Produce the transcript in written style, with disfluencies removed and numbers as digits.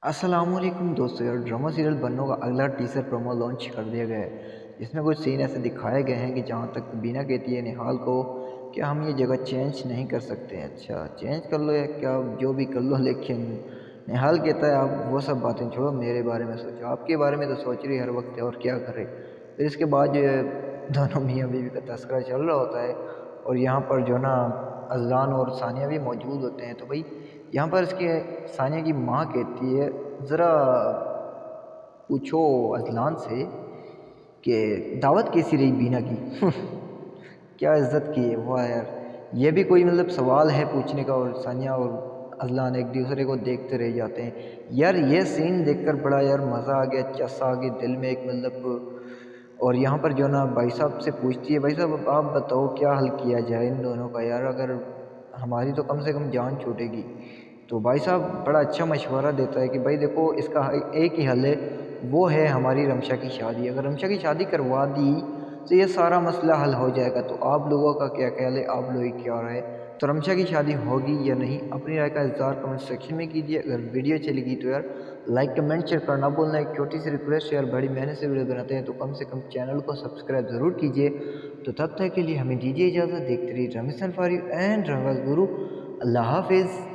अस्सलाम वालेकुम दोस्तों यार ड्रामा सीरियल बन्नों का अगला टीजर प्रोमो लॉन्च कर दिया गया है जिसमें कुछ सीन ऐसे दिखाए गए हैं कि जहाँ तक बीना कहती है निहाल को कि हम ये जगह चेंज नहीं कर सकते हैं। अच्छा चेंज कर लो या क्या जो भी कर लो, लेकिन निहाल कहता है आप वो सब बातें छोड़ो, मेरे बारे में सोचो, आपके बारे में तो सोच रही है हर वक्त है और क्या करे। फिर इसके बाद जो है दोनों मियाँ बीवी का तस्करा चल रहा होता है और यहाँ पर जो ना अजलान और सानिया भी मौजूद होते हैं। तो भाई यहाँ पर इसके सानिया की माँ कहती है ज़रा पूछो अजलान से कि दावत कैसी रही बीना की। क्या इज्जत की है वाह यार, ये भी कोई मतलब सवाल है पूछने का। और सानिया और अजलान एक दूसरे को देखते रह जाते हैं यार। ये सीन देखकर बड़ा यार मज़ा आ गया, चस्सा आ गया दिल में एक मतलब। और यहाँ पर जो ना भाई साहब से पूछती है भाई साहब अब आप बताओ क्या हल किया जाए इन दोनों का यार, अगर हमारी तो कम से कम जान छूटेगी। तो भाई साहब बड़ा अच्छा मशवरा देता है कि भाई देखो इसका एक ही हल है, वो है हमारी रमशा की शादी। अगर रमशा की शादी करवा दी तो ये सारा मसला हल हो जाएगा। तो आप लोगों का क्या ख्याल है, आप लोग क्या राय, तो रमशा की शादी होगी या नहीं? अपनी राय का इज़हार कमेंट सेक्शन में कीजिए। अगर वीडियो चलेगी तो यार लाइक कमेंट शेयर करना भूलना। एक छोटी सी रिक्वेस्ट यार, बड़ी मेहनत से वीडियो बनाते हैं तो कम से कम चैनल को सब्सक्राइब ज़रूर कीजिए। तो तब तक के लिए हमें दीजिए इजाज़त। देखते रहिए drama for you and drama गुरु। अल्लाह हाफिज़।